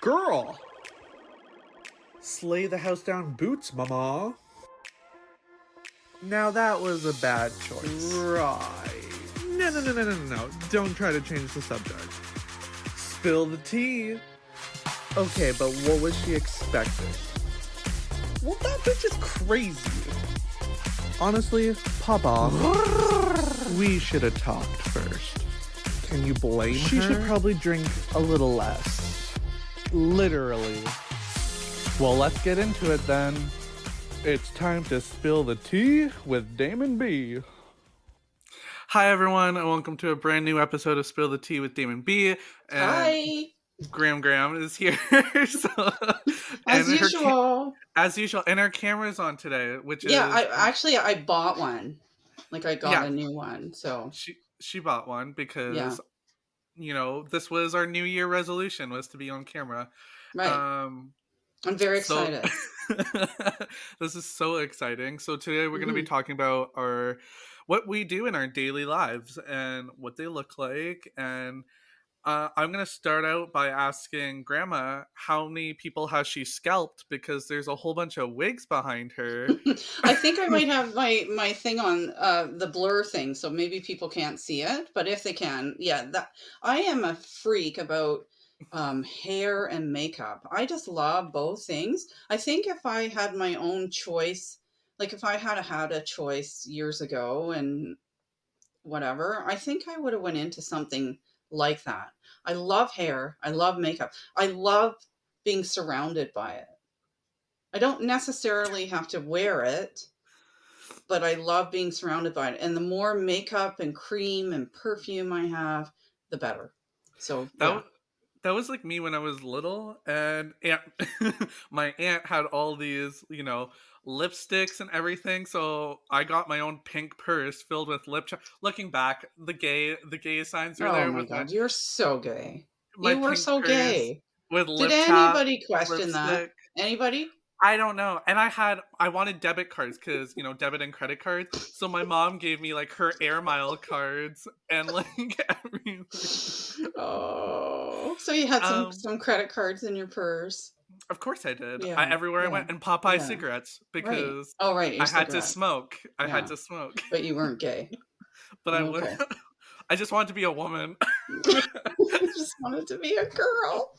Girl! Slay the house down boots, mama. Now that was a bad choice. Right. No. Don't try to change the subject. Spill the tea. Okay, but what was she expecting? Well, that bitch is crazy. Honestly, pop off. We should have talked first. Can you blame her? She should probably drink a little less. Literally. Well, let's get into it then. It's time to spill the tea with Damen B. Hi everyone, and welcome to a brand new episode of Spill the Tea with Damen B. And Hi. Graham is here. As usual. As usual. And our camera's on today, which is... I bought one. Like I got a new one, so... She bought one because, you know, this was our New Year resolution, was to be on camera. Right. I'm very excited. This is so exciting. So today we're going to be talking about what we do in our daily lives and what they look like. And I'm going to start out by asking Grandma, how many people has she scalped? Because there's a whole bunch of wigs behind her. I think I might have my thing on the blur thing, so maybe people can't see it. But if they can, I am a freak about hair and makeup. I just love both things. I think if I had my own choice, like if I had a choice years ago and whatever, I think I would have went into something like that. I love hair. I love makeup. I love being surrounded by it. I don't necessarily have to wear it, but I love being surrounded by it. And the more makeup and cream and perfume I have, the better. So that was like me when I was little, and my aunt had all these, you know, lipsticks and everything. So I got my own pink purse filled with Looking back, the gay signs are there. Oh my God, you're so gay. You were so gay. With lip Did tap, anybody question lipstick. that? Anybody? I don't know. And I wanted debit cards because, you know, debit and credit cards. So my mom gave me like her Air Mile cards and like everything. Oh, so you had some credit cards in your purse? Of course I did. Yeah, Everywhere I went. And Popeye cigarettes because I had to smoke. I had to smoke. But you weren't gay. But I just wanted to be a woman. I just wanted to be a girl.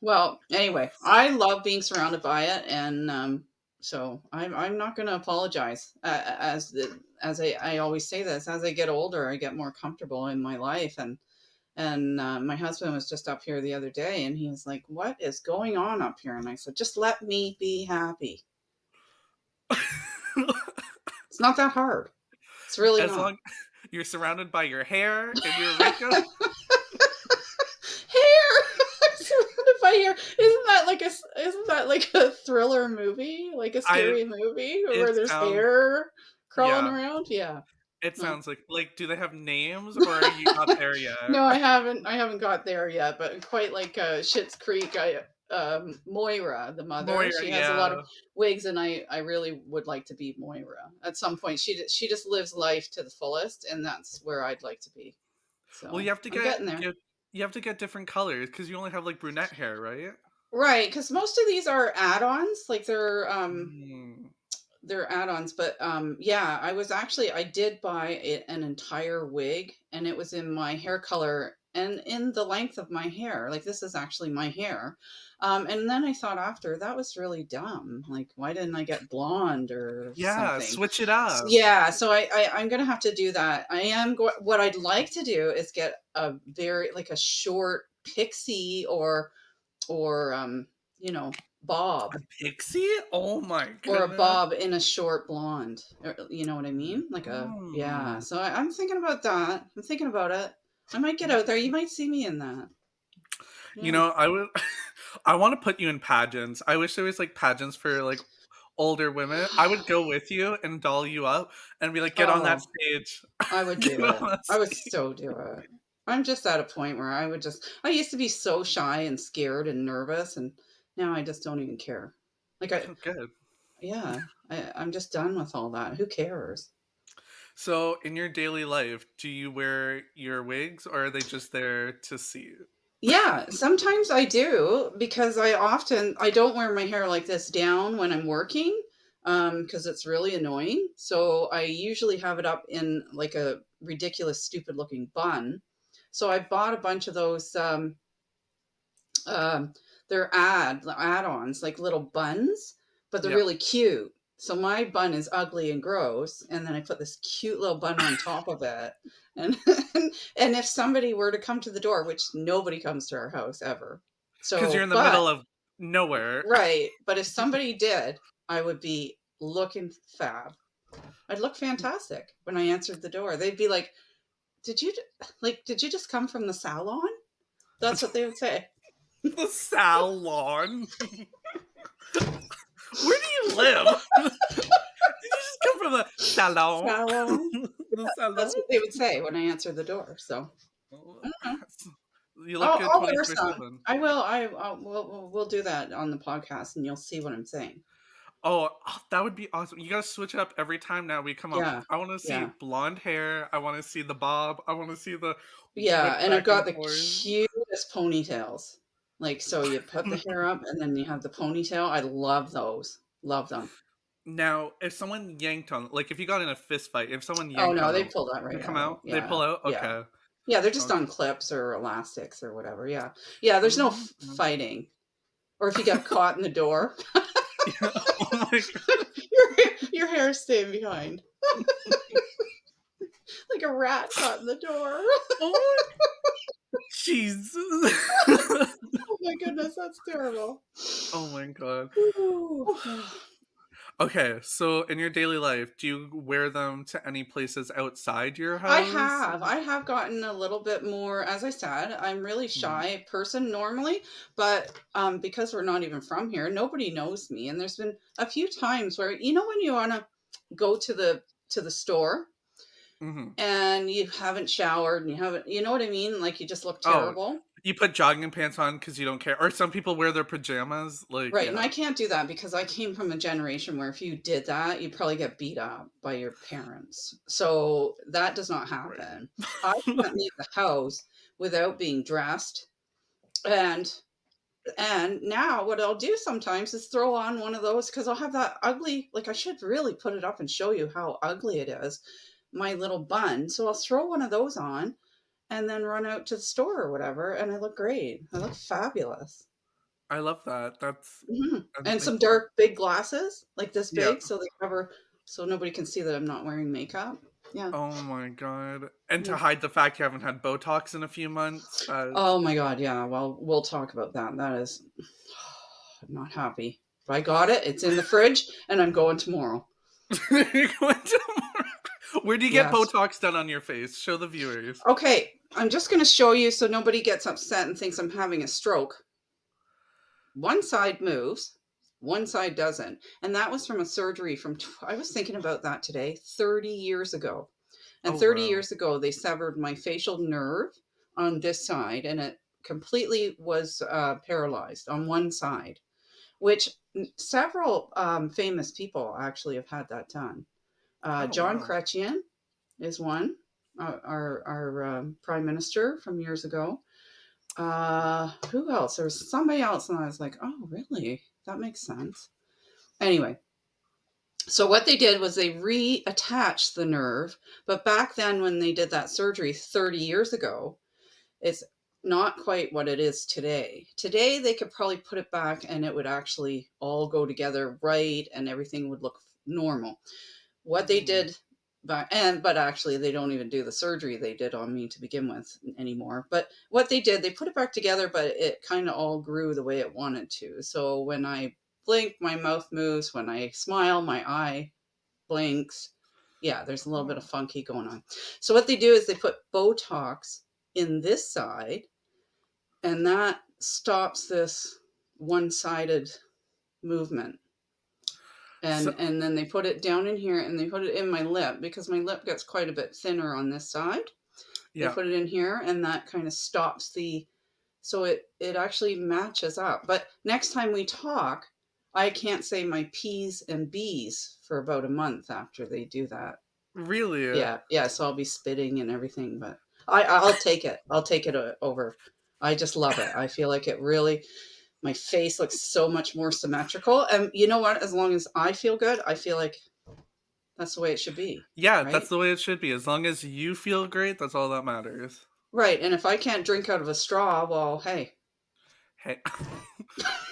Well, anyway, I love being surrounded by it, and so I'm not going to apologize. As I always say this, as I get older, I get more comfortable in my life, and my husband was just up here the other day, and he was like, "What is going on up here?" And I said, "Just let me be happy." It's not that hard. It's really as not. long you're surrounded by your hair and your makeup. Hair. Surrounded by hair. Isn't that like a thriller movie, like a scary movie where there's hair crawling around? Yeah. It sounds like do they have names, or are you not there yet? No, I haven't got there yet, but quite like Schitt's Creek, Moira, the mother, she has a lot of wigs, and I really would like to be Moira at some point. She just lives life to the fullest, and that's where I'd like to be. So well, you have to you have to get different colors because you only have like brunette hair, right? Right, because most of these are add-ons, like they're add-ons, but I did buy an entire wig, and it was in my hair color and in the length of my hair. Like, this is actually my hair. And then I thought after, that was really dumb. Like, why didn't I get blonde or something? Switch it up. Yeah, so I'm gonna have to do that. What I'd like to do is get a short pixie or you know, bob. A pixie? Oh my god. Or a bob in a short blonde. You know what I mean? So I'm thinking about that. I'm thinking about it. I might get out there. You might see me in that. Yeah. You know, I want to put you in pageants. I wish there was like pageants for like older women. I would go with you and doll you up and be like, get on that stage. I would do it. I would so do it. I'm just at a point where I used to be so shy and scared and nervous, and now I just don't even care. Good. Yeah, I'm just done with all that. Who cares? So in your daily life, do you wear your wigs, or are they just there to see you? Yeah, sometimes I do because I don't wear my hair like this down when I'm working because it's really annoying. So I usually have it up in like a ridiculous, stupid looking bun. So I bought a bunch of those. Um, they're add-ons, like little buns, but they're Yeah. really cute. So my bun is ugly and gross, and then I put this cute little bun on top of it. And and if somebody were to come to the door, which nobody comes to our house ever. Because you're So, in the but middle of nowhere. right, but if somebody did, I would be looking fab. I'd look fantastic when I answered the door. They'd be like, did you just come from the salon?" That's what they would say. The salon. Where do you live? Did you just come from the salon? Salon. The salon? That's what they would say when I answered the door. So I don't know. You look good I'll wear 24/7. some. I will. We'll do that on the podcast, and you'll see what I'm saying. Oh, that would be awesome. You gotta switch it up every time now we come up. Yeah, I wanna see yeah, blonde hair. I wanna see the bob. I wanna see the yeah. whip And I've back got and the forth. cutest ponytails. Like, so you put the hair up, and then you have the ponytail. I love those. Love them. Now, if someone yanked on, like, if you got in a fist fight, if someone Oh yanked no, on they them, pull that they right come out. out? They Yeah, pull out? yeah, Okay. yeah. They're just Okay. on clips or elastics or whatever. Yeah, yeah. There's no Mhm. fighting. Or if you got caught in the door, Yeah. Oh my god. your hair staying behind like a rat caught in the door. Oh, Jesus. Oh my goodness, that's terrible. Oh my god. Ooh. Okay, so in your daily life, do you wear them to any places outside your I house? have. I have gotten a little bit more, as I said, I'm really Mhm. shy person normally, but because we're not even from here, nobody knows me. And there's been a few times where when you wanna go to the store Mhm. and you haven't showered and you haven't, you know what I mean? Like you just look Oh, terrible. you put jogging pants on because you don't care, or some people wear their pajamas, like, Right, and yeah. I can't do that because I came from a generation where if you did that, you'd probably get beat up by your parents. So that does not happen. I can't leave the house without being dressed. And and now what I'll do sometimes is throw on one of those because I'll have that ugly, like I should really put it up and show you how ugly it is, my little bun. So I'll throw one of those on and then run out to the store or whatever, and I look great. I look fabulous. I love that. That's And like, some dark big glasses, like this yeah. big, so they cover, so nobody can see that I'm not wearing makeup. Yeah. Oh my god. And to Yeah. hide the fact you haven't had Botox in a few months, Oh my god, yeah. Well, we'll talk about that. That is I'm not happy. But I got it. It's in the fridge and I'm going tomorrow. You're going to Where do you get Yes. Botox done on your face? Show the viewers. Okay, I'm just going to show you so nobody gets upset and thinks I'm having a stroke. One side moves, one side doesn't. And that was from a surgery I was thinking about that today, 30 years ago. And Oh 30 wow. years ago, they severed my facial nerve on this side, and it completely was paralyzed on one side, which several famous people actually have had that done. Oh John wow. Chrétien is one, our prime minister from years ago. Who else? There was somebody else, and I was like, oh, really? That makes sense. Anyway, so what they did was they reattached the nerve, but back then when they did that surgery 30 years ago, it's not quite what it is today. Today they could probably put it back and it would actually all go together right and everything would look normal. What they Mm. did but actually they don't even do the surgery they did on me to begin with anymore. But what they did, they put it back together, but it kind of all grew the way it wanted to. So when I blink, my mouth moves. When I smile, my eye blinks. Yeah, there's a little bit of Oh. funky going on. So what they do is they put Botox in this side, and that stops this one-sided movement. So And then they put it down in here and they put it in my lip because my lip gets quite a bit thinner on this side. They yeah. put it in here and that kind of stops the so it actually matches up. But next time we talk, I can't say my P's and B's for about a month after they do that. Really? Yeah, yeah. So I'll be spitting and everything, but I'll take it. I'll take it over. I just love it. I feel like it really, my face looks so much more symmetrical. And you know what? As long as I feel good, I feel like that's the way it should be, Yeah, that's right? the way it should be. As long as you feel great, that's all that matters. Right. And if I can't drink out of a straw, well, hey. Hey,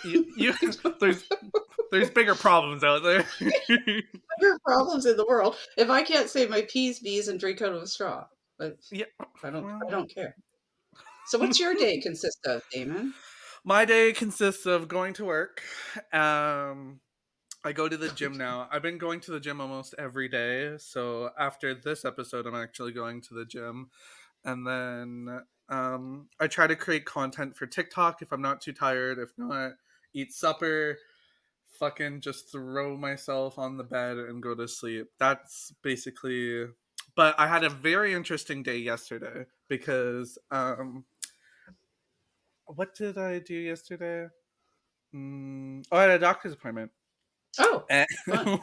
you there's there's bigger problems out there. Bigger problems in the world. If I can't say my P's, B's, and drink out of a straw, but Yeah. I Well, don't care. So, what's your day consist of, Damon? my day consists of going to work. Um, I go to the gym now. I've been going to the gym almost every day. So after this episode, I'm actually going to the gym, and then I try to create content for TikTok if I'm not too tired. If not, eat supper, fucking just throw myself on the bed and go to sleep. That's basically. But I had a very interesting day yesterday because what did I do yesterday? Oh, I had a doctor's appointment. Oh, And fun.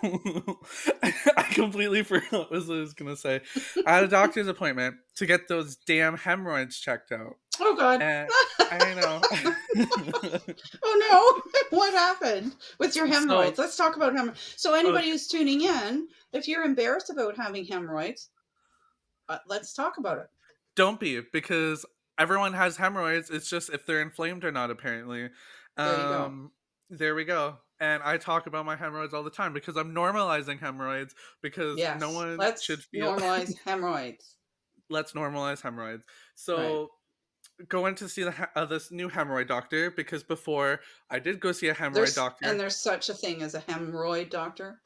I completely forgot what I was gonna say. I had a doctor's appointment to get those damn hemorrhoids checked out. Oh, God. And I know. Oh, no. What happened with your So hemorrhoids? Let's talk about hemorrhoids. So, okay, anybody who's tuning in, if you're embarrassed about having hemorrhoids, let's talk about it. don't be, because everyone has hemorrhoids. It's just if they're inflamed or not, apparently. There you go. Um, there we go. And I talk about my hemorrhoids all the time because I'm normalizing hemorrhoids because no Yes. one should Let's feel. normalize hemorrhoids. Let's normalize hemorrhoids. Right. So going to see this new hemorrhoid doctor, because before I did go see a hemorrhoid doctor. There's such a thing as a hemorrhoid doctor.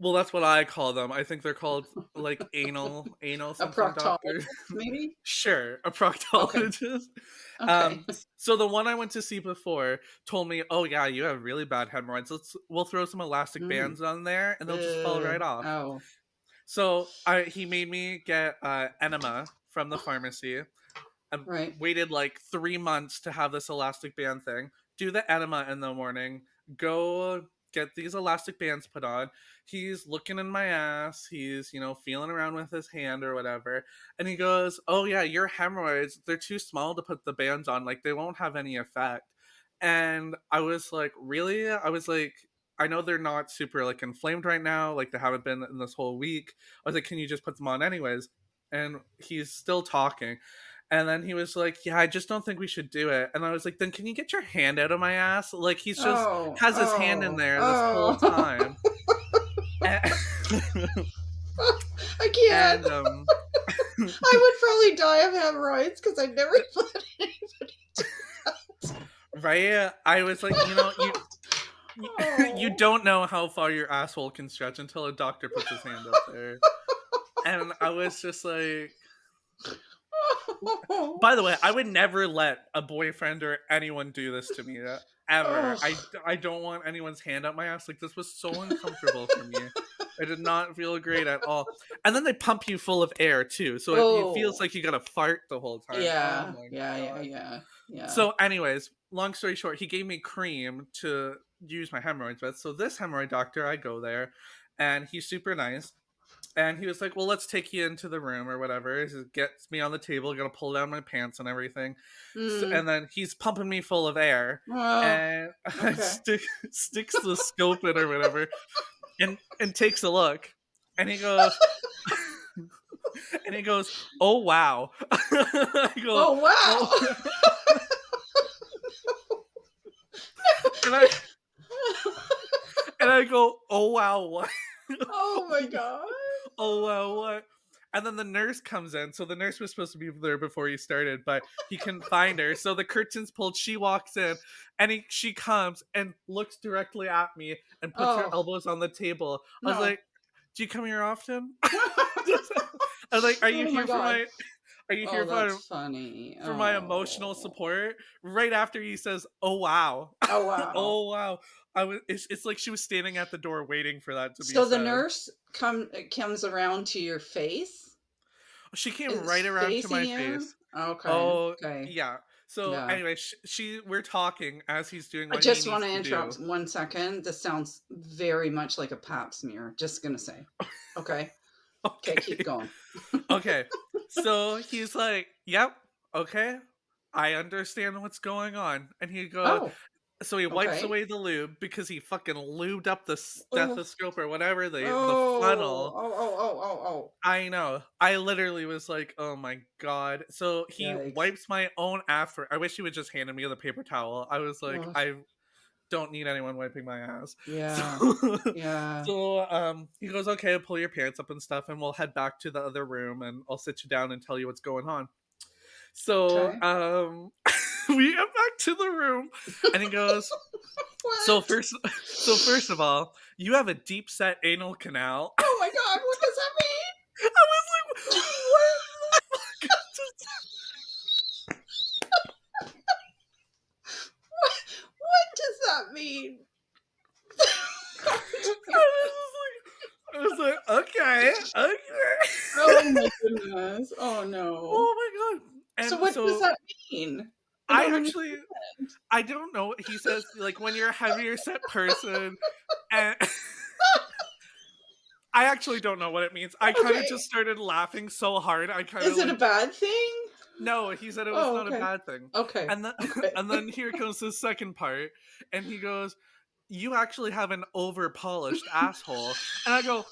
Well, that's what I call them. I think they're called like anal A something doctors. proctologist, maybe? Sure, a Okay. proctologist. Okay. So the one I went to see before told me, "Oh yeah, you have really bad hemorrhoids. We'll throw some elastic Mm. bands on there, and they'll just fall right off." Oh. So he made me get enema from the pharmacy. I Right. waited like 3 months to have this elastic band thing. Do the enema in the morning. Go get these elastic bands put on. He's looking in my ass. He's, feeling around with his hand or whatever. And he goes, "Oh, yeah, your hemorrhoids, they're too small to put the bands on. Like, they won't have any effect." And I was like, "Really?" I was like, "I know they're not super like inflamed right now. Like, they haven't been in this whole week." I was like, "Can you just put them on anyways?" And he's still talking. And then he was like, "Yeah, I just don't think we should do it." And I was like, "Then can you get your hand out of my ass?" Like he's just Oh. has his hand in Oh. there this whole Oh. time. And, I can't. and I would probably die of hemorrhoids because I never let anybody do right, I was like, you Oh. don't know how far your asshole can stretch until a doctor puts his hand up there. And I was just like, by the way, I would never let a boyfriend or anyone do this to me ever. Oh. I don't want anyone's hand up my ass. Like this was so uncomfortable for me. I did not feel great at all. And then they pump you full of air too, so it feels Oh. like you gotta fart the whole time. Oh Yeah. my Yeah. god. Yeah. Yeah. So, anyways, long story short, he gave me cream to use my hemorrhoids with. So this hemorrhoid doctor, I go there, and he's super nice. And he was like, "Well, let's take you into the room or whatever." He gets me on the table, gonna pull down my pants and everything. So, Mm. and then he's pumping me full of air, Oh. and I Okay. sticks the scope in or whatever, and takes a look, and he goes, "Oh wow!" I go, Oh "Oh," wow. and I go, "Oh wow, what?" Oh my god. Oh wow, what? And then the nurse comes in. So the nurse was supposed to be there before he started, but he couldn't find her. So the curtains pulled. She walks in, and she comes and looks directly at me and puts her Oh elbows on the table. I was no. like, "Do you come here often?" I was like, "Are you Oh my here for god. my? Are you Oh, here that's funny. for my emotional Oh. support?" Right after he says, "Oh wow." Oh wow. Oh wow. It's like she was standing at the door waiting for that to be So the said. nurse comes around to your face? She came Is right around to facing my you? face. Okay. Oh, Okay. yeah. So Yeah. anyway, we're talking as he's doing I what he just want needs to to do. interrupt 1 second. This sounds very much like a pap smear. Just gonna say. Okay. Okay, keep Okay. going. Okay. So he's like, "Yep, okay. I understand what's going on. And he goes, Oh, so he wipes okay. away the lube because he fucking lubed up the Oh, stethoscope or whatever, the oh, funnel. oh, oh, oh, oh, oh. I know. I literally was like, "Oh my god." So he Yikes. wipes my own after. I wish he would just handed me the paper towel. I was like, Ugh. I don't need anyone wiping my ass. Yeah. So Yeah. he goes, "Okay, pull your pants up and stuff and we'll head back to the other room and I'll sit you down and tell you what's going on." So Okay. we get back to the room and he goes, "So What? first so first of all, you have a deep set anal canal." Oh my god, what does that I was like, mean? what the fuck does What does that mean? I was like, okay, okay. Oh my goodness. Oh no. Oh my god. So And what does so that mean? I I don't actually, understand. I don't know. He says, like, when you're a heavier set person, and I actually don't know what it means. I kind of Okay. just started laughing so hard. I kind of Is it a like, bad thing? no, he said it was Oh, not a okay. bad thing. Okay. And then, Okay. and then here comes the second part, and he goes, "You actually have an over polished asshole," and I go,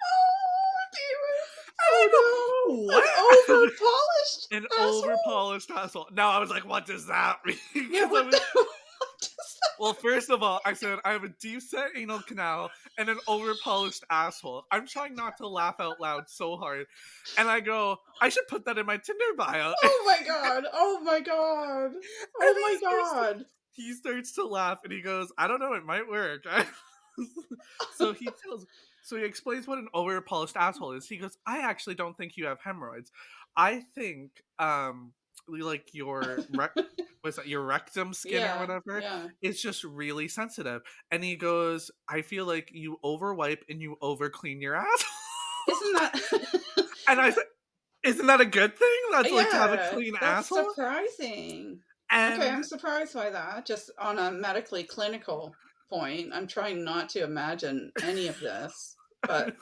Oh, David. and I go, Oh no. An "What?" over polished An over asshole? polished asshole. Now I was like, "What does that mean?" Yeah, Because I what was, what does that well, first of all, I said I have a deep set anal canal and an over polished asshole. I'm trying not to laugh out loud so hard, and I go, "I should put that in my Tinder bio." Oh my god. Oh my god. And Oh my god. he starts to laugh and he goes, "I don't know, it might work." so he tells so he explains what an over polished asshole is. He goes, "I actually don't think you have hemorrhoids. I think like what's that, your rectum skin or Yeah. whatever Yeah. is just really sensitive." And he goes, "I feel like you over wipe and you over clean your ass." Isn't that And I said, "Isn't that a good thing? That's like to have a Yeah, clean that's asshole?" surprising. Okay, And I'm surprised by that. Just on a medically clinical point, I'm trying not to imagine any of this, but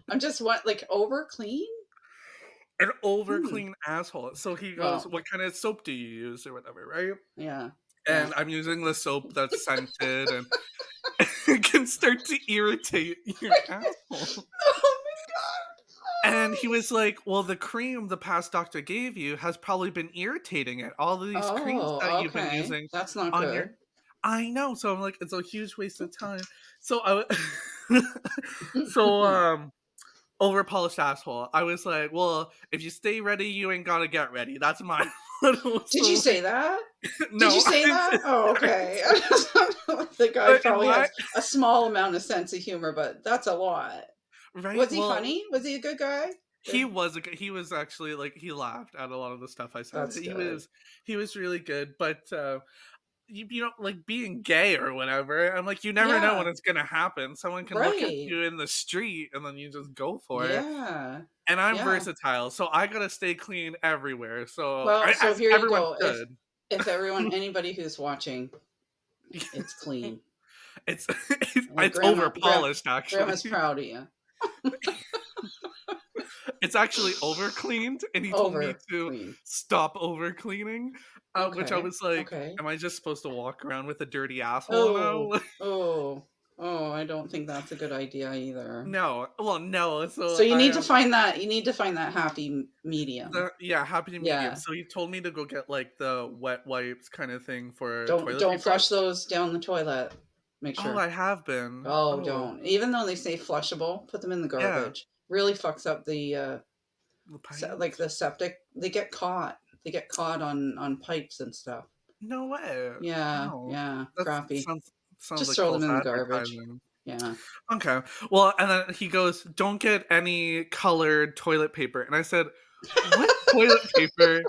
I'm just what like over clean? an over Hmm. clean asshole. So he goes, Well, "What kind of soap do you use or whatever?" Right? yeah, yeah. And I'm using the soap that's scented and it can start to irritate your asshole. Oh my god. And he was like, "Well, the cream the past doctor gave you has probably been irritating it. All of these creams that Oh, you've been okay. using That's not on your." good. I know. So I'm like, it's a huge waste of time. So so over polished asshole. I was like, well, if you stay ready, you ain't gotta get ready. That's my little Did you so say that? Did you no, say that? Oh, I okay. didn't The guy but in probably my has a small amount of sense of humor, but that's a lot. right? Was he Well, funny? Was he a good guy? he Good. was he was actually like he laughed at a lot of the stuff I said. That's good. He was really good, but you know, like being gay or whatever. I'm like, you never know when Yeah. it's gonna happen. Someone can look at Right. you in the street and then you just go for it. Yeah. And I'm Yeah. versatile, so I gotta stay clean everywhere. So Well, so as here you everyone go. should. If everyone anybody who's watching, it's clean. It's Like it's over polished grandma's actually. proud of you. It's actually over cleaned, and he told me Over to clean. stop over cleaning. Which I Okay. was like, Okay. "Am I just supposed to walk around with a dirty asshole Oh. now?" Oh. Oh, I don't think that's a good idea either. No, well, no. So So I am you need to find that happy medium. the yeah happy medium. Yeah. So he told me to go get like the wet wipes kind of thing for toilet Don't paper. flush those down the toilet. Make Oh, sure. I have been. Oh, Oh, don't. Even though they say flushable, put them in the yeah, garbage. Really fucks up the the like pipes. the septic. They get caught. They get caught on pipes and stuff. No way. Yeah, Oh, yeah, that crappy. sounds Just like throw them false in the garbage. advertising. Yeah. Okay. Well, and then he goes, "Don't get any colored toilet paper." And I said, "What toilet paper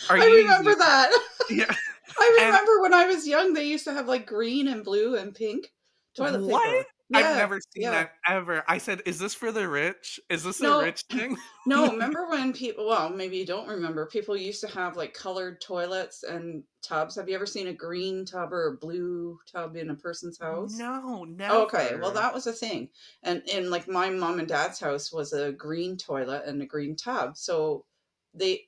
are I you remember using?" that. Yeah. I And remember when I was young, they used to have like green and blue and pink toilet what? paper. I've Yeah, never seen yeah. that ever. I said, "Is this for the rich? Is this a No, rich thing?" no, remember when people, well, maybe you don't remember, people used to have like colored toilets and tubs. Have you ever seen a green tub or a blue tub in a person's house? No, Oh, okay, well, never. that was a thing. And in like my mom and dad's house was a green toilet and a green tub. So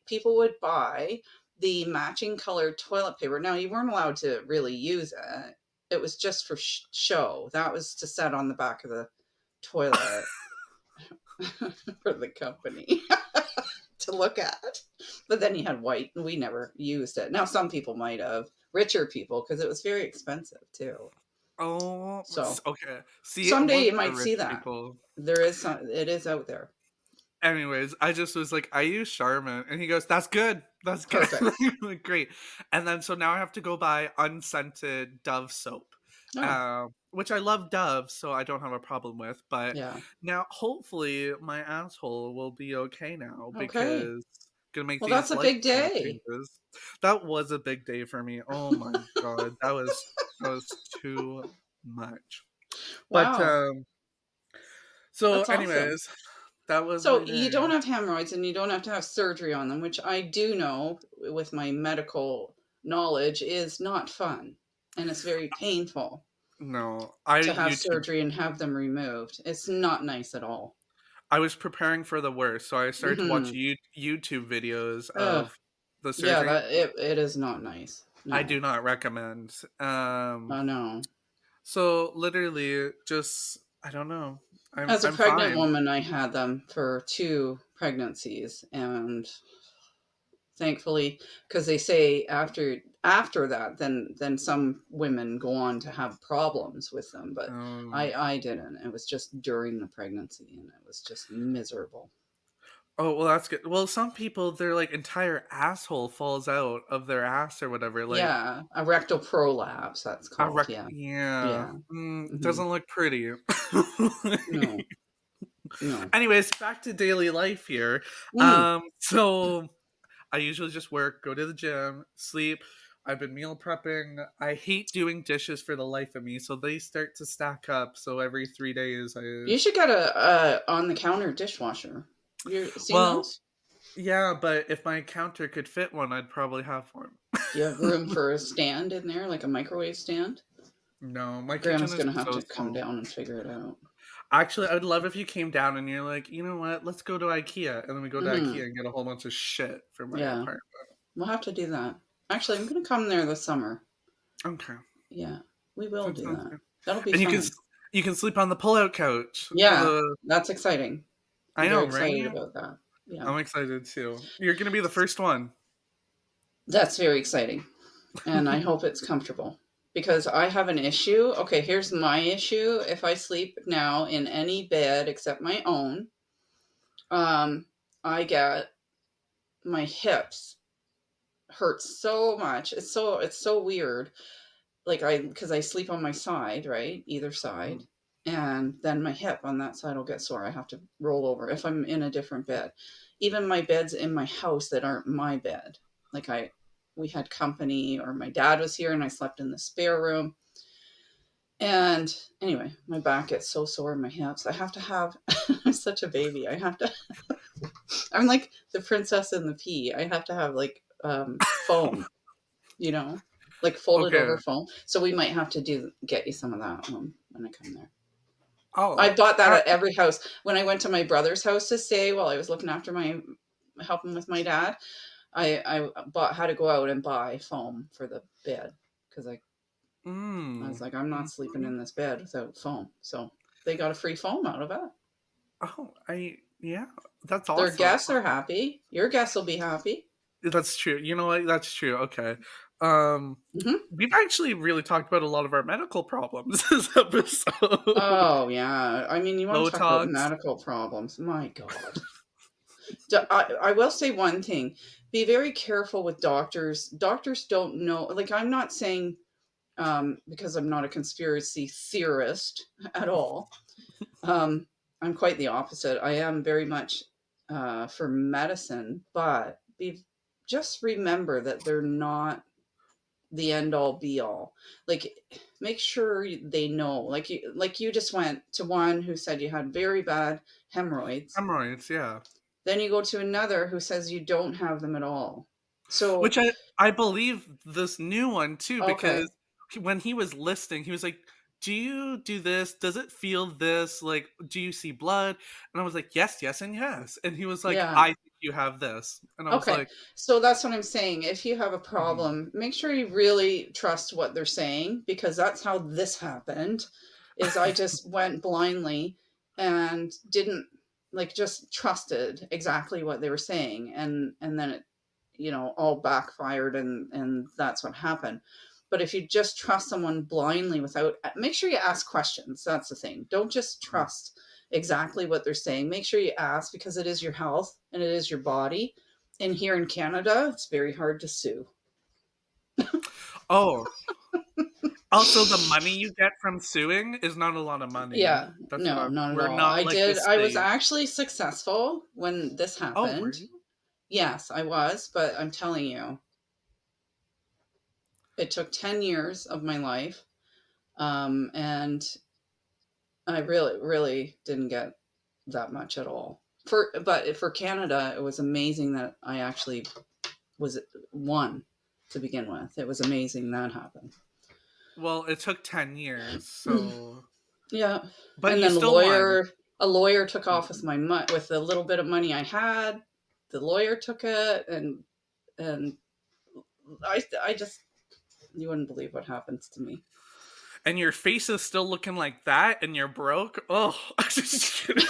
people would buy the matching colored toilet paper. Now you weren't allowed to really use it. It was just for show. That was to set on the back of the toilet for the company to look at. But then you had white, and we never used it. Now some people might have, richer people, because it was very expensive too. Oh, So okay. See, it someday was you for might rich see that. people. There is some, it is out there. Anyways, I just was like, "I use Charmin," and he goes, "That's good. That's good." Perfect. I'm like, "Great." And then so now I have to go buy unscented Dove soap, Oh, which I love Dove, so I don't have a problem with. But yeah. now, hopefully, my asshole will be okay now Okay. because gonna make Well, that's these a big lifestyle day. changes. That was a big day for me. Oh my god, that was too much. But Wow. so, That's awesome. anyways, that was So my you day. don't have hemorrhoids and you don't have to have surgery on them, which I do know with my medical knowledge is not fun. And it's very painful No, I to have YouTube. surgery and have them removed. It's not nice at all. I was preparing for the worst, so I started to watch Hmm. YouTube videos Ugh. of the Yeah, surgery. it is not nice. I No. do not recommend. I know. So literally, just I don't know. I'm As a I'm pregnant fine. woman, I had them for 2 pregnancies, and thankfully, because they say after that, then some women go on to have problems with them, but Um, I didn't. It was just during the pregnancy, and it was just miserable. oh well, that's good. Well, some people their like entire asshole falls out of their ass or whatever. Like Yeah, a rectal prolapse, that's called. Yeah, yeah, yeah. Hmm. doesn't look pretty. No, no. Anyways, back to daily life here. Mm. So I usually just work, go to the gym, sleep. I've been meal prepping. I hate doing dishes for the life of me, so they start to stack up. So every 3 days, I You should get a on the counter dishwasher. You seen well, those? yeah, but if my counter could fit one, I'd probably have one. Do you have room for a stand in there, like a microwave stand? No, my kitchen Grandma's is gonna have so to come small. down and figure it out. Actually, I'd love if you came down and you're like, you know what? Let's go to IKEA, and then we go to IKEA Hmm. and get a whole bunch of shit for my Yeah, apartment. we'll have to do that. Actually, I'm gonna come there this summer. Okay, Yeah, we will that do sounds that. good. That'll be And fun. you can sleep on the pull-out couch. Yeah, that's exciting. I I'm very know, excited right? about that. Yeah, I'm excited too. You're gonna be the first one. that's very exciting. And I hope it's comfortable because I have an issue. Okay, here's my issue. If I sleep now in any bed except my own, um, I get my hips hurt so much. It's so weird. Like because I sleep on my side, right, either side, Mhm. and then my hip on that side will get sore. I have to roll over if I'm in a different bed. Even my beds in my house that aren't my bed, like we had company or my dad was here and I slept in the spare room. And anyway, my back gets so sore in my hips. I have to have, I'm such a baby. I'm like the princess and the pea. I have to have like foam, you know, like folded Okay. over foam. So we might have to get you some of that when I come there. I Oh, bought that I, at every house. When I went to my brother's house to stay while I was looking after helping with my dad, I had to go out and buy foam for the bed because I was like, I'm not sleeping mhm. in this bed without foam. So they got a free foam out of it. Oh, yeah, that's Their awesome. guests are happy. Your guests will be happy. That's true. You know what? That's true. Okay. Um, Hmm. we've actually really talked about a lot of our medical problems this episode. Oh yeah. I mean, you want to talk about Botox. medical problems? My God. I will say one thing: be very careful with doctors. Doctors don't know. Like, I'm not saying because I'm not a conspiracy theorist at all. Um, I'm quite the opposite. I am very much for medicine, but just remember that they're not. the end all be all. Like, make sure they know. Like you just went to one who said you had very bad hemorrhoids. Hemorrhoids, yeah. Then you go to another who says you don't have them at all. So, Which I believe this new one too, because okay. when he was listing, he was like, "Do you do this? Does it feel this? Like, do you see blood?" And I was like, "Yes, yes, and yes." And he was like, Yeah. "I think you have this," and I was Okay. like, So that's what I'm saying. If you have a "Mhm." problem, make sure you really trust what they're saying, because that's how this happened. Is I just went blindly and didn't, like, just trusted exactly what they were saying, and then it, all backfired, and that's what happened. But if you just trust someone blindly without, make sure you ask questions. That's the thing. Don't just trust exactly what they're saying. Make sure you ask, because it is your health and it is your body. And here in Canada, it's very hard to sue. Oh, also the money you get from suing is not a lot of money. Yeah, That's what no, not at we're all. not I like the did. I was state. actually successful when this Oh, were happened. you? Yes, I was, but I'm telling you, it took 10 years of my life. And I really, really didn't get that much at all. But for Canada, it was amazing that I actually was won to begin with. It was amazing that happened. Well, it took 10 years, so Yeah, but and you then still won. a lawyer took off with with the little bit of money I had. The lawyer took it, and I just, you wouldn't believe what happens to me. And your face is still looking like that, and you're broke. Oh, just kidding.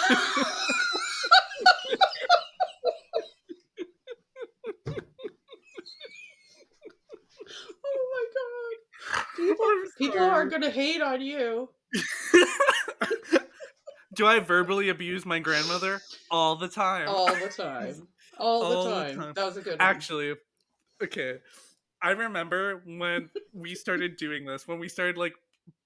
Oh my god, I'm people are sorry. gonna hate on you Do I verbally abuse my grandmother all the time? all the time, all the All the time. time. That was a good one. Actually, okay. I remember when we started doing this, when we started like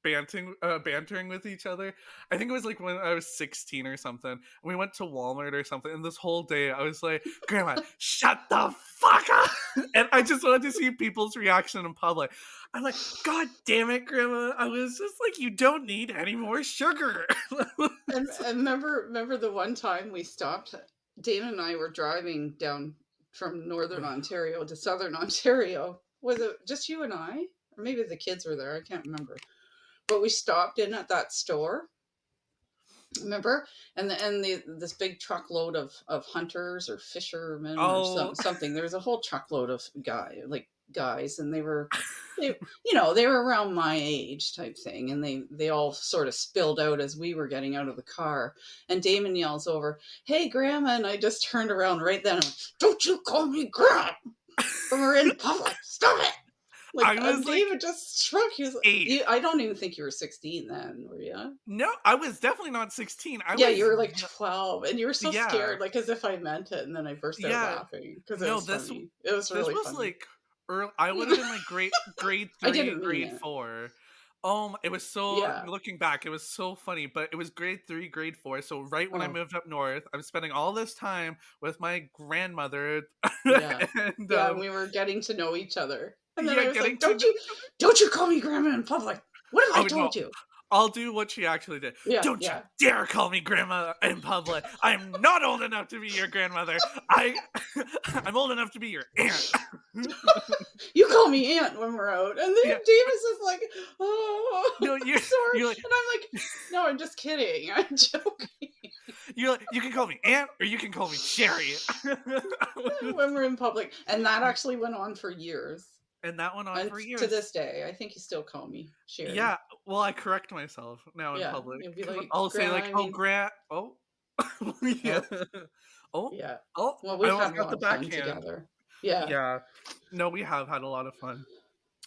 bantering with each other. I think it was like when I was 16 or something. And we went to Walmart or something, and this whole day I was like, "Grandma, shut the fuck up!" And I just wanted to see people's reaction in public. I'm like, "God damn it, Grandma!" I was just like, "You don't need any more sugar." And remember the one time we stopped. Dana and I were driving down from northern Ontario to southern Ontario. Was it just you and I, or maybe the kids were there? I can't remember. But we stopped in at that store, remember? And this big truckload of hunters or fishermen or Oh, something. There was a whole truckload of guys, and they they were around my age type thing, and they all sort of spilled out as we were getting out of the car. And Damon yells over, "Hey, Grandma!" And I just turned around right then and went, "Don't you call me Grandma when we're in public! Stop it!" Like, I and was like David just struck. He was, 8. I don't even think you were 16 then, were you? No, I was definitely not 16. I Yeah, you was were like 12, and you were so yeah. scared, like, as if I meant it, and then I burst out Yeah. laughing because it No, was funny. It was this really was funny. like early. I would have been like grade I 3, didn't mean grade it. 4. It was so Yeah. looking back, it was so funny, but it was grade 3, grade 4. So right when I Oh, moved up north, I was spending all this time with my grandmother yeah. and Yeah, and we were getting to know each other. And then yeah, I was getting like, to don't you call me grandma in public. What have oh I no, told you?" I'll do what she actually did. Yeah, Don't you yeah. dare call me grandma in public. I'm not old enough to be your grandmother. I'm old enough to be your aunt. You call me aunt when we're out. And then Yeah. Davis is like, "Oh, No, sorry." you're like And I'm like, "No, I'm just kidding. I'm joking." you can call me aunt or you can call me Sherry. When we're in public. And that actually went on for years. And that went on And for to years. this day, I think you still call me Sherry. Yeah, well, I correct myself now in Yeah, public you'll be because like, I'll say "Grandma, like, I "Oh, mean." oh, yeah, Oh, oh, yeah. oh." Well, I we've almost had a got lot the of fun backhand. together. Yeah, Yeah, no, we have had a lot of fun.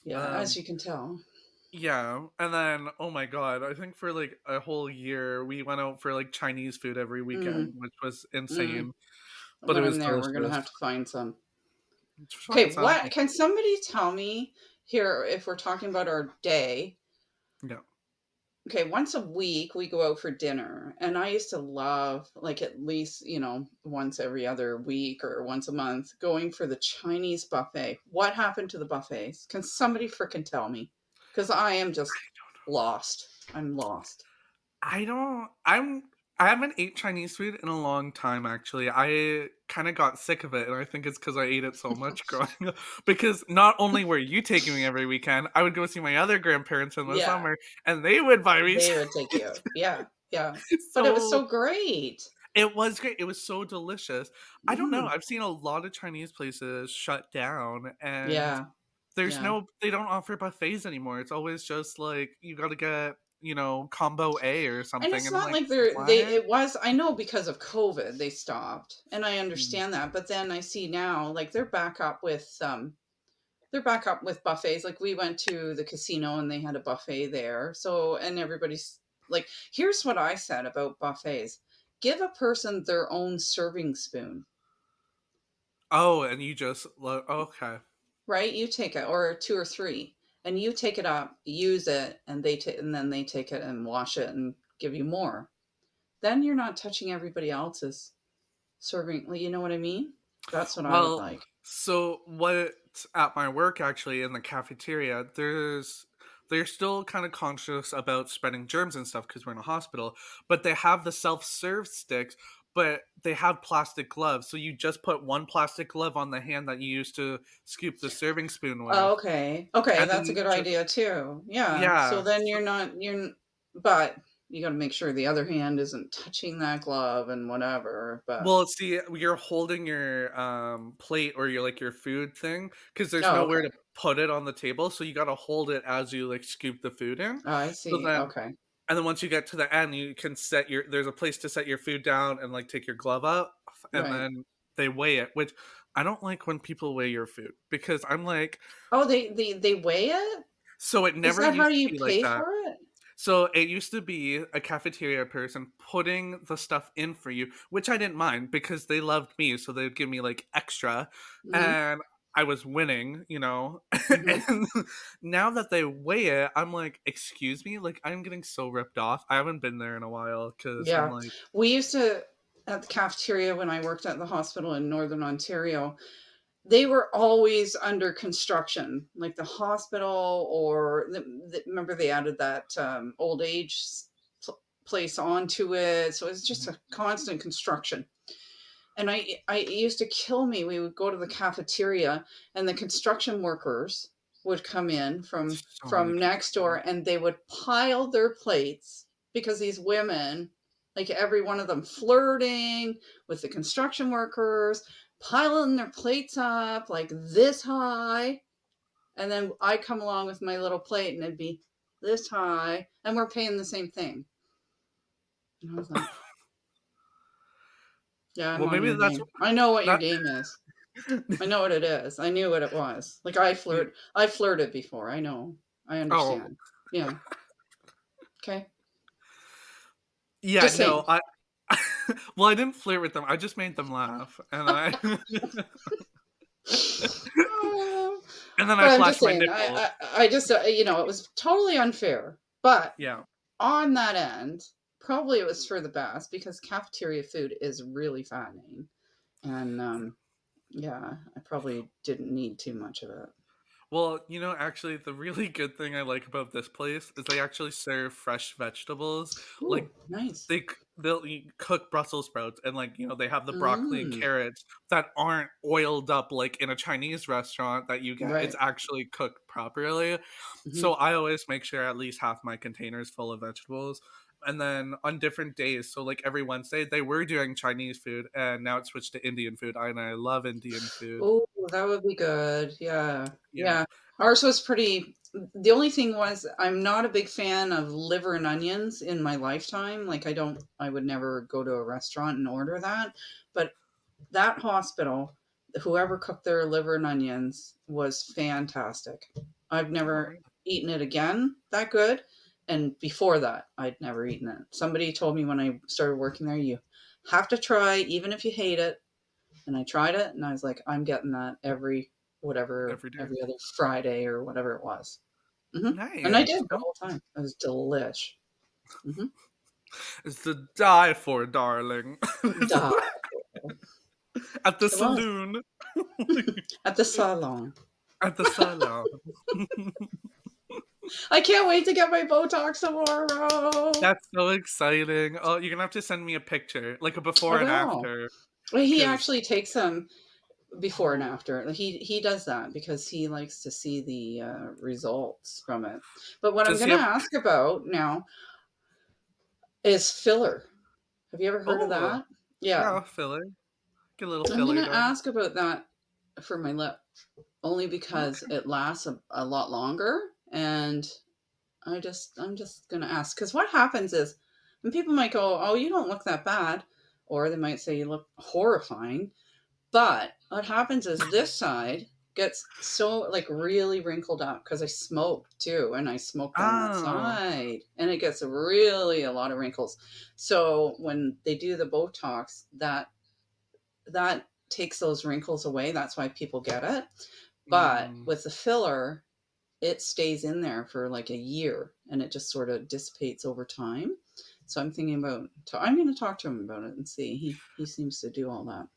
yeah, as Um, you can tell. yeah, and then oh my god, I think for like a whole year we went out for like Chinese food every weekend, Mm, which was mm. insane, but it When was I'm there, we're gonna delicious. have to find some. Find Okay, some, what can somebody tell me here, if we're talking about our day? yeah. okay, once a week we go out for dinner, and I used to love, like, at least, once every other week or once a month, going for the Chinese buffet. What happened to the buffets? Can somebody frickin' tell me? Because I am just lost. I'm lost. I don't. I haven't ate Chinese food in a long time. Actually, I kind of got sick of it, and I think it's because I ate it so much growing up. Because not only were you taking me every weekend, I would go see my other grandparents in the Yeah, summer, and they would buy me. they would take you. Yeah, yeah. But it was So so great. it was great. It was so delicious. I don't know. Mm, I've seen a lot of Chinese places shut down, and yeah, there's yeah. no. They don't offer buffets anymore. It's always just like you got to get combo A or And something, it's and I'm not like, like what? it was, I know because of COVID they stopped. And I Mm. understand that, but then I see now like they're back up with buffets. Like we went to the casino and they had a buffet there. So and everybody's like, here's what I said about buffets. Give a person their own serving spoon, Oh, and you just okay. right? You take it, or two or three, and you take it up, use it, and and then they take it and wash it and give you more. Then you're not touching everybody else's serving. You know what I mean? That's what I would Well, like. so what at my work actually in the cafeteria, they're still kind of conscious about spreading germs and stuff because we're in a hospital, but they have the self-serve sticks, but they have plastic gloves. So you just put one plastic glove on the hand that you use to scoop the serving spoon Oh, with, okay. Okay, and then that's a you good just idea too. Yeah. So yeah. then but you got to make sure the other hand isn't touching that glove and whatever. But Well, see, you're holding your, plate or your food thing because there's oh, nowhere okay. to put it on the table, so you gotta hold it as you, scoop the food in. Oh, I So see. then Okay. and then once you get to the end, you can there's a place to set your food down and, take your glove off, and Right. then they weigh it, which I don't like when people weigh your food because I'm like, Oh, they weigh it? so it Is never that how used to you be like pay that. for it? So it used to be a cafeteria person putting the stuff in for you, which I didn't mind because they loved me, so they'd give me extra, Mhm. and I was winning. Mhm. And now that they weigh it, I'm like, excuse me, I'm getting so ripped off. I haven't been there in a while because I'm Yeah. like, We used to at the cafeteria when I worked at the hospital in Northern Ontario. They were always under construction, like the hospital, or remember they added that old age place onto it, so it's just "Mhm, a constant construction. And I it used to kill me. We would go to the cafeteria, and the construction workers would come in so many from people next there." door, and they would pile their plates because these women, like every one of them, flirting with the construction workers, piling their plates up like this high, and then I come along with my little plate, and it'd be this high, and we're paying the same thing. And I was like, "Yeah, I'm Well, on maybe your that's game. I know what your that. game is." I know what it is. I knew what it was. Like I flirted before. I know. I Oh, understand. Yeah. Okay. yeah, Just no, saying. I. Well, I didn't flirt with them. I just made them laugh, and I Oh, and then I but I'm just flashed my saying. nipple. I just it was totally unfair. But Yeah. on that end, probably it was for the best because cafeteria food is really fattening, and yeah, I probably didn't need too much of it. Well, actually, the really good thing I like about this place is they actually serve fresh vegetables. Like Ooh, nice. cook Brussels sprouts, and they have the broccoli and Mm, carrots that aren't oiled up like in a Chinese restaurant that you get. It's right. actually cooked properly. Hmm. So I always make sure at least half my containers full of vegetables. And then on different days, so every Wednesday, they were doing Chinese food, and now it's switched to Indian food. And I love Indian food. Oh, that would be good. Yeah. Yeah. Yeah. Ours was pretty. The only thing was, I'm not a big fan of liver and onions in my lifetime. Like, I would never go to a restaurant and order that. But that hospital, whoever cooked their liver and onions was fantastic. I've Oh, never really? eaten it again that good. And before that, I'd never eaten it. Somebody told me when I started working there, you have to try, even if you hate it, and I tried it, and I was like, I'm getting that Every day. every other Friday or whatever it was. And I Nice. did the Oh, whole time. It was delish. Mhm. It's to die for, darling. Die. At the Well, saloon. at the salon. At the salon. I can't wait to get my Botox tomorrow. That's so exciting. Oh, you're gonna have to send me a picture, like a I before and will. after. Well, he Cause actually takes them before and oh, after. Like, he does that because he likes to see the results from it. But what I'm does going he to have ask about now is filler. Have you ever heard of oh that? Yeah. yeah, filler. Get a little I'm going filler to done. ask about that for my lip only because Okay. it lasts a lot longer, and I'm just going to ask cuz what happens is and people might go, "Oh, you don't look that bad," or they might say you look horrifying. But what happens is this side gets so like really wrinkled up because I smoke too, and I smoked on that Oh. side, and it gets really a lot of wrinkles. So when they do the Botox, that takes those wrinkles away. That's why people get it. But Mm. with the filler, it stays in there for like a year, and it just sort of dissipates over time. So I'm thinking about. I'm going to talk to him about it and see. He seems to do all that.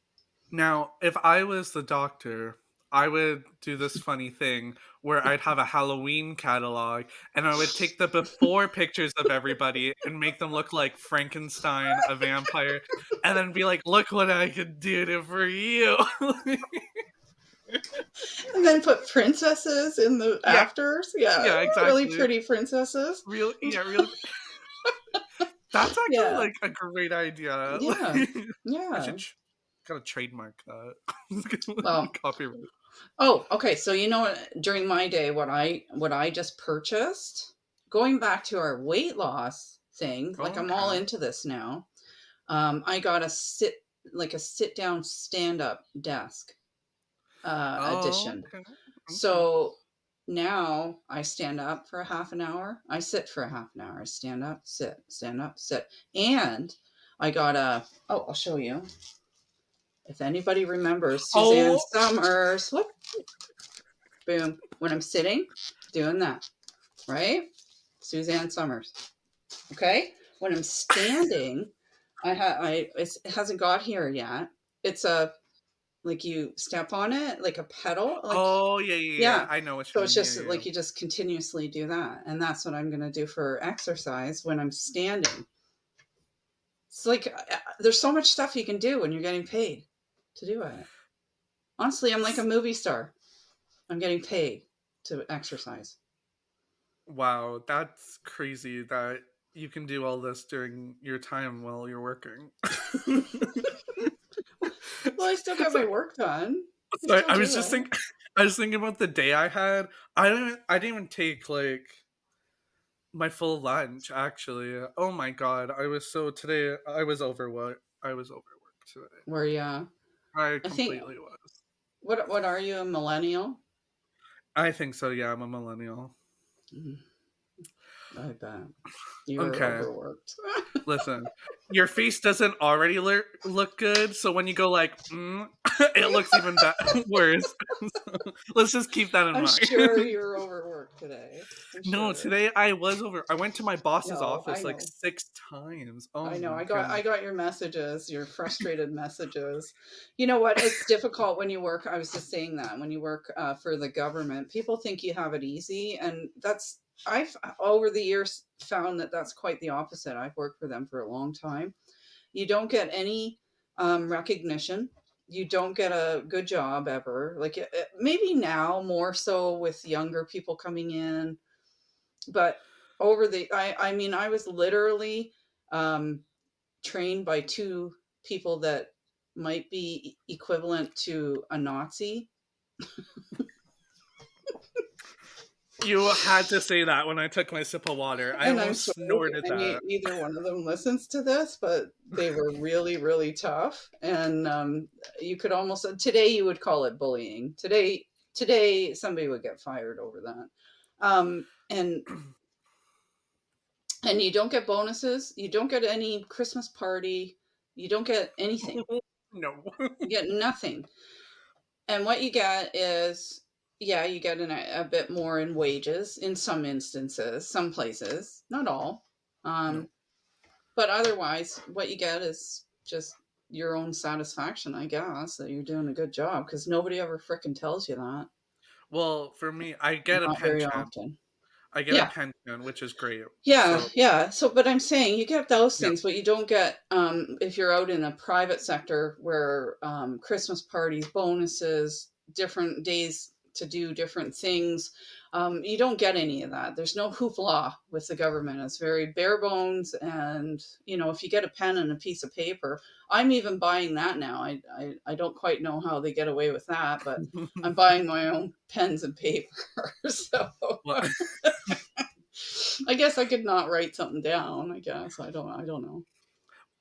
Now, if I was the doctor, I would do this funny thing where I'd have a Halloween catalog and I would take the before pictures of everybody and make them look like Frankenstein, a vampire, and then be like, look what I could do for you. And then put princesses in the Yeah, afters. Yeah, yeah, really exactly. pretty princesses. Real, yeah, real. That's actually Yeah, like a great idea. yeah, I should yeah. gotta trademark that. Well, Copyright. oh, okay. So you know what? During my day, what I just purchased, going back to our weight loss thing, like I'm all Okay. into this now. I got a sit down stand up desk Oh, edition. okay. Okay. So now I stand up for a half an hour. I sit for a half an hour. I stand up, sit. And I got oh, I'll show you. If anybody remembers Suzanne Oh, Summers, whoop, boom. When I'm sitting, doing that, right? Suzanne Summers. Okay. When I'm standing, it hasn't got here yet. It's a like you step on it like a pedal, like oh, yeah, yeah, yeah. yeah. I know what you So it's mean. Yeah, just yeah, yeah. like you just continuously do that. And that's what I'm going to do for exercise when I'm standing. It's like there's so much stuff you can do when you're getting paid to do it. Honestly, I'm like a movie star. I'm getting paid to exercise. Wow, that's crazy that you can do all this during your time while you're working. Well, I still got my work done. I Sorry, still do it. I was thinking about the day I had. I didn't even take like my full lunch actually. Oh my god, I was so today I was overworked. I was overworked today. Where yeah, I I think completely was. what are you, a millennial? I think so, yeah, I'm a millennial. Mm, I bet you're Okay. overworked. Listen, your face doesn't already look good, so when you go like, it looks even worse. So, let's just keep that in I'm mind. sure you're overworked today. I'm No, sure. today I was over. I went to my boss's No, I office like know. 6 times. Oh I know. my I goodness. got your messages, your frustrated messages. You know what? It's difficult when you work. I was just saying that when you work for the government, people think you have it easy, and I've over the years found that that's quite the opposite. I've worked for them for a long time. You don't get any recognition. You don't get a good job ever. Like maybe now more so with younger people coming in, but I mean, I was literally um, trained by two people that might be equivalent to a Nazi. You had to say that when I took my sip of water. I And I'm almost sorry snorted if that. neither one of them listens to this, but they were really, really tough. And you could almost today you would call it bullying. Today somebody would get fired over that. And you don't get bonuses. You don't get any Christmas party. You don't get anything. No. You get nothing. And what you get is, yeah, you get a bit more in wages in some instances, some places, not all. Um, No. but otherwise, what you get is just your own satisfaction, I guess, that you're doing a good job because nobody ever frickin' tells you that. Well, for me, I get a Not very pension. often. I get a Yeah. pension, which is great. Yeah, So yeah. So, but I'm saying you get those yeah. things, but you don't get if you're out in a private sector where Christmas parties, bonuses, different days to do different things. You don't get any of that. There's no hoopla with the government. It's very bare bones, and if you get a pen and a piece of paper, I'm even buying that now. I don't quite know how they get away with that, but I'm buying my own pens and paper. So. Well, I guess I could not write something down. I guess I don't know.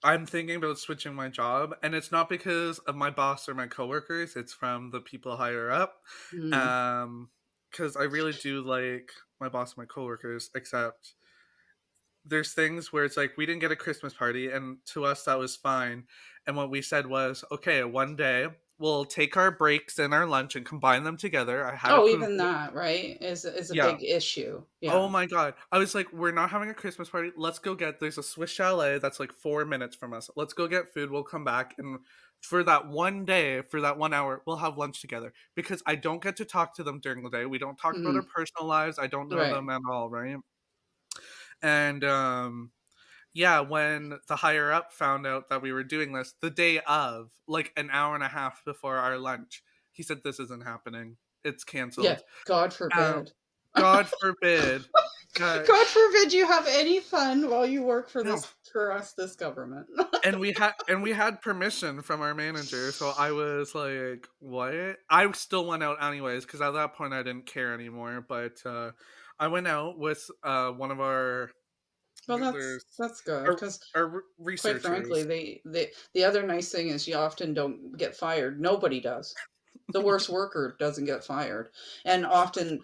I'm thinking about switching my job, and it's not because of my boss or my coworkers. It's from the people higher up. Hmm. Because I really do like my boss and my coworkers, except there's things where it's like we didn't get a Christmas party, and to us that was fine. And what we said was, okay, one day we'll take our breaks and our lunch and combine them together. I had Oh, approved even it. that, right, is a Yeah. big issue. Oh Yeah. my god. I was like, we're not having a Christmas party. Let's go get there's a Swiss chalet that's like 4 minutes from us. Let's go get food. We'll come back and for that one day, for that 1 hour, we'll have lunch together. Because I don't get to talk to them during the day. We don't talk about our Hmm. personal lives. I don't know Right. them at all, right? And yeah, when the higher up found out that we were doing this the day of, like an hour and a half before our lunch, he said this isn't happening. It's Yeah. canceled. God Um, forbid. God forbid. God forbid you have any fun while you work for No. this government. And we had permission from our manager, so I was like, what? I still went out anyways because at that point I didn't care anymore. But I went out with one of our Well, there's that's good our, because our quite frankly, researchers. the other nice thing is you often don't get fired. Nobody does. The worst worker doesn't get fired, and often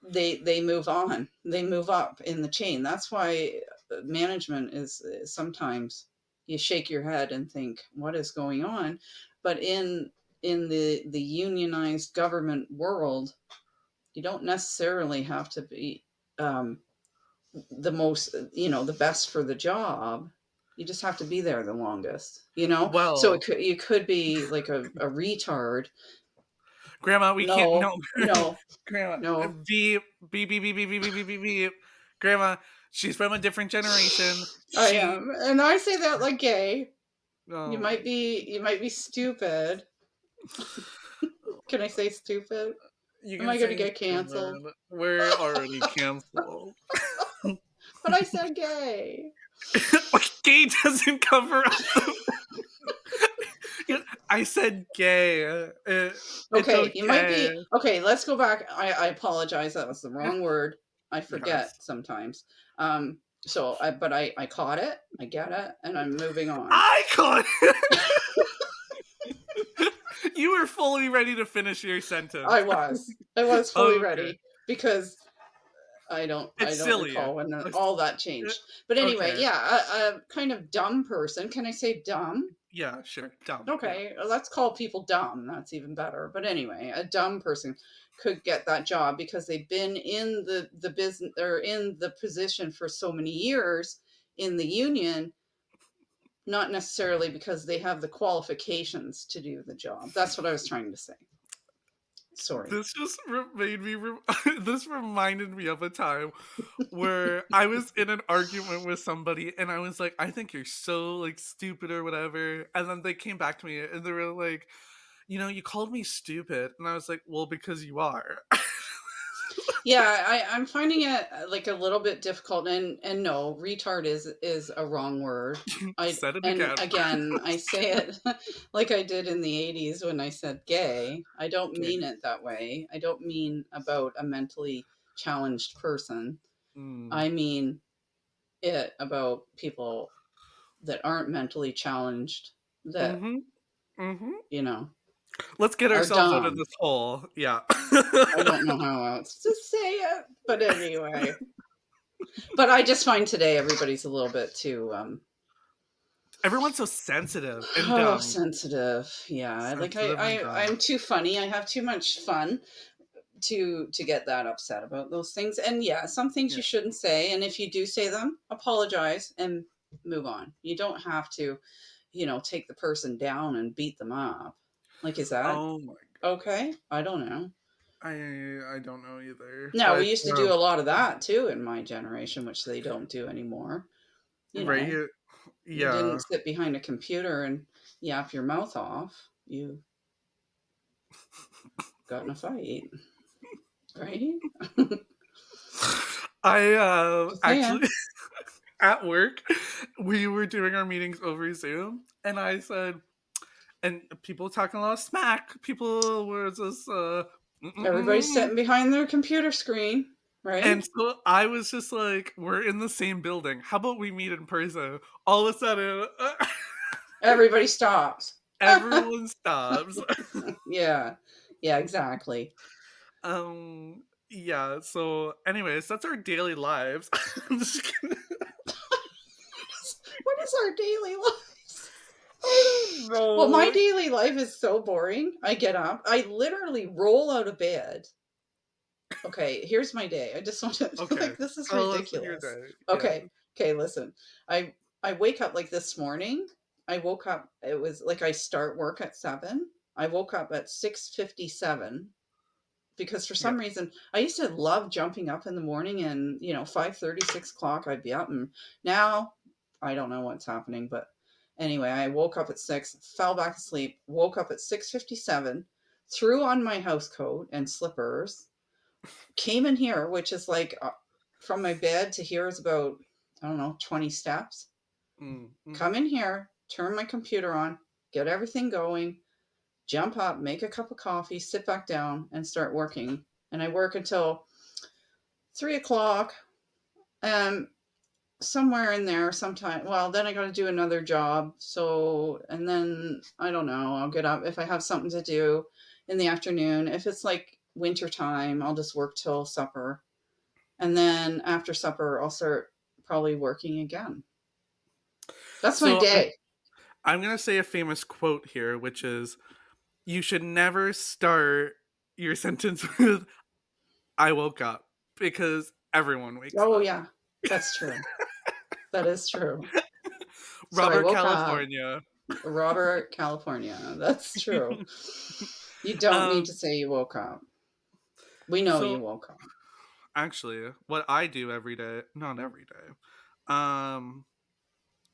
they move on, they move up in the chain. That's why management is sometimes you shake your head and think what is going on, but in the unionized government world you don't necessarily have to be um, the most the best for the job. You just have to be there the longest. So Well, you could be like a retard. Grandma, we can't. No, No, no, Grandma, no. beep beep beep beep beep beep beep beep beep beep. Grandma, she's from a different generation. I She. am, and I say that like gay. You Oh might my. be stupid. Can I say stupid? You Am can I going to say get canceled? stupid. We're already canceled. But I said gay. Gay doesn't cover up the. I said gay. It's Okay, you might okay. be okay. Let's go back. I apologize. That was the wrong word. I forget Yes. sometimes. But I caught it. I get it, and I'm moving on. I caught it. You were fully ready to finish your sentence. I was fully Okay. ready because I It's don't silly. recall when all that changed. But anyway, Okay. yeah, a kind of dumb person. Can I say dumb? Yeah, sure. Dumb. Yeah. Okay, let's call people dumb. That's even better. But anyway, a dumb person could get that job because they've been in the business or in the position for so many years in the union, not necessarily because they have the qualifications to do the job. That's what I was trying to say. Sorry. This just made me. This reminded me of a time where I was in an argument with somebody, and I was like, "I think you're so like stupid or whatever," and then they came back to me, and they were like, "You called me stupid," and I was like, "Well, because you are." Yeah, I'm finding it like a little bit difficult, and no, retard is a wrong word. I Said it and again. again, I say it like I did in the '80s when I said gay. I don't Okay. mean it that way. I don't mean about a mentally challenged person. Mm. I mean it about people that aren't mentally challenged that Mm-hmm. Mm-hmm. you know Let's get are ourselves out of dumb. this hole. Yeah. I don't know how else to say it, but anyway. But I just find today everybody's a little bit too Everyone's so sensitive and oh, dumb. sensitive. Yeah. Like Sensitive and I'm dumb. too funny. I have too much fun to get that upset about those things. And yeah, some things Yeah. you shouldn't say, and if you do say them, apologize and move on. You don't have to, take the person down and beat them up. Like, is that Oh my okay? I don't know. I don't know either. Now, we But used to do a lot of that too in my generation, which they don't do anymore. right? You Yeah. didn't sit behind a computer and yap your mouth off. You got in a fight, right? I Just saying. actually at work we were doing our meetings over Zoom and I said and people talking a lot of smack. People were just Everybody's mm-mm-mm. sitting behind their computer screen, right? And so I was just like, we're in the same building. How about we meet in person? All of a sudden, Everybody stops. everyone stops. Yeah. Yeah, exactly. Yeah. So, anyways, that's our daily lives. I'm just kidding. What is our daily life? I don't Well, my know. daily life is so boring. I get up, I literally roll out of bed. Okay, here's my day. I just want to Okay, like this is tell us your ridiculous. day. Yeah. Okay. Okay, listen. I wake up like this morning. I woke up, it was like I start work at 7. I woke up at 6:57 because for Yeah. some reason I used to love jumping up in the morning and 5:30, 6 o'clock I'd be up, and now I don't know what's happening, but anyway, I woke up at 6, fell back asleep, woke up at 6:57, threw on my house coat and slippers, came in here, which is like from my bed to here is about, I don't know, 20 steps. Mm-hmm. Come in here, turn my computer on, get everything going, jump up, make a cup of coffee, sit back down, and start working. And I work until 3 o'clock. And somewhere in there, sometime, well, then I got to do another job. So, and then I don't know, I'll get up if I have something to do in the afternoon. If it's like winter time, I'll just work till supper. And then after supper, I'll start probably working again. That's my So day. I'm gonna say a famous quote here, which is, "You should never start your sentence with I woke up," because everyone wakes Oh, up. yeah, that's true. That is true. So I Robert woke up, California. Robert, California. That's true. You don't need um, to say you woke up. We know so you woke up. actually, what I do every day, not every day,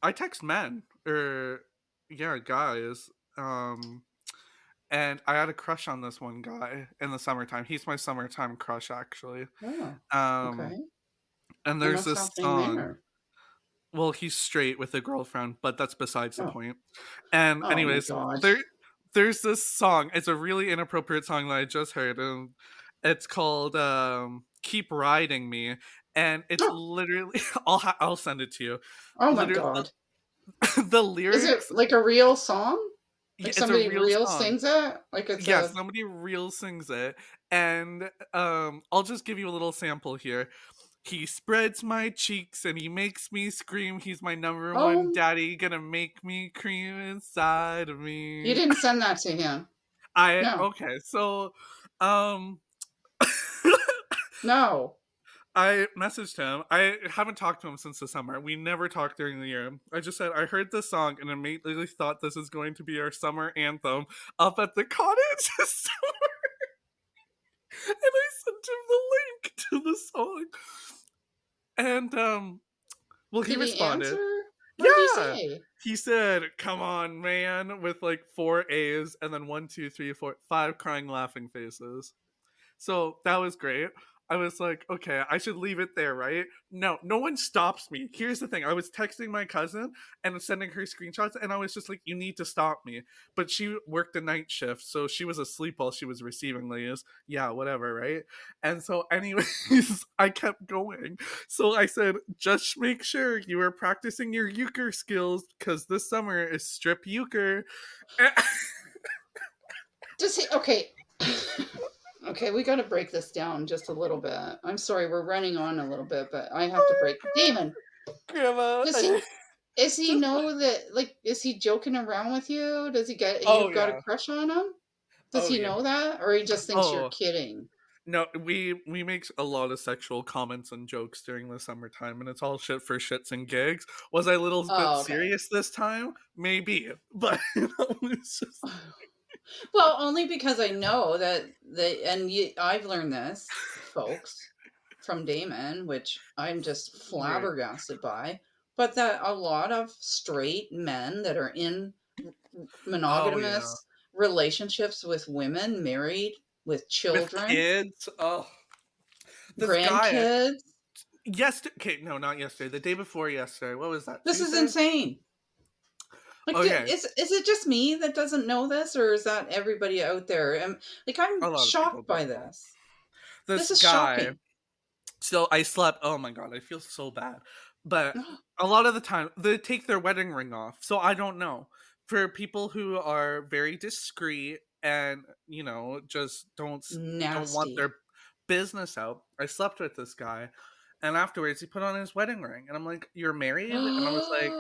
I text men or yeah, guys. And I had a crush on this one guy in the summertime. He's my summertime crush, actually. Oh, Um, okay. and And there's what's this happening song. there? Well, he's straight with a girlfriend, but that's besides the Oh, point. And oh my anyways, God. there's this song. It's a really inappropriate song that I just heard, and it's called "Keep Riding Me," and it's Oh, literally I'll send it to you. oh my Literally, God. the Is it lyrics. like a real song? Yeah, Like it's a somebody real real song. sings it? Like it's Yeah, a, somebody real sings it, and I'll just give you a little sample here. He spreads my cheeks and he makes me scream. He's my number one oh, daddy, gonna make me cream inside of you me. didn't send that to him. I No, okay, so um no. I messaged him. I haven't talked to him since the summer. We never talked during the year. I just said I heard this song and immediately thought this is going to be our summer anthem up at the cottage. And I sent him the link to the song. And well, he Did he answer? responded. What did he Yeah. say? He said, "Come on, man," with like 4 A's and then 1, 2, 3, 4, 5 crying laughing faces. So that was great. I was like, okay, I should leave it there, right? No, no one stops me. Here's the thing. I was texting my cousin and sending her screenshots, and I was just like, you need to stop me. But she worked a night shift, so she was asleep while she was receiving these. Yeah, whatever, right? And so, anyways, I kept going. So I said, just make sure you are practicing your euchre skills, because this summer is strip euchre. Does he? Okay. Okay, we got to break this down just a little bit. I'm sorry, we're running on a little bit, but I have to break. Damon, Grandma, does he? Is he just know that? Like, is he joking around with you? Does he get oh you've got a yeah, crush on him? Does oh he yeah. know that, or he just thinks you're Oh kidding? No, we make a lot of sexual comments and jokes during the summertime, and it's all shit for shits and gigs. Was I a little bit Oh, okay. serious this time? Maybe, but it's just Well, only because I know that I've learned this, folks, from Damon, which I'm just right. flabbergasted by, but that a lot of straight men that are in Oh yeah, monogamous relationships with women, married with with children, kids. Oh, this guy. grandkids. Yesterday, okay, no, not yesterday. The day before yesterday. What was that? This is Tuesday. insane. Like, Okay, is it just me that doesn't know this, or is that everybody out there? And like, I'm a lot of people shocked by don't know. this. This This is guy. shocking. So I slept. Oh my god, I feel so bad. But a lot of the time, they take their wedding ring off. So I don't know. For people who are very discreet and just don't want Nasty. their business out, I slept with this guy, and afterwards he put on his wedding ring, and I'm like, "You're married?" And I was like,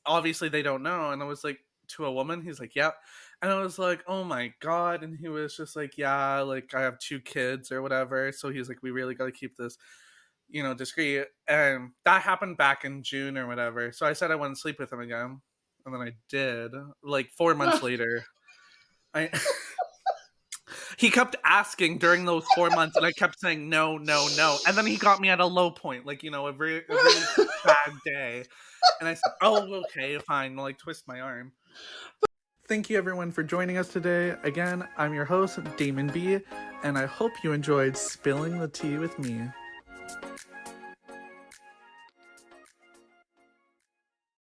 "Obviously they don't know." And I was like, "To a woman?" He's like, "Yep." And I was like, "Oh my god!" And he was just like, "Yeah, like I have 2 kids or whatever." So he's like, "We really got to keep this discreet." And that happened back in June or whatever. So I said I wouldn't sleep with him again. And then I did. Like 4 months later. I He kept asking during those 4 months, and I kept saying no, no, no. And then he got me at a low point, like, a really bad day. And I said, "Oh, okay, fine." Like twist my arm. Thank you everyone for joining us today. Again, I'm your host, Damen B, and I hope you enjoyed spilling the tea with me.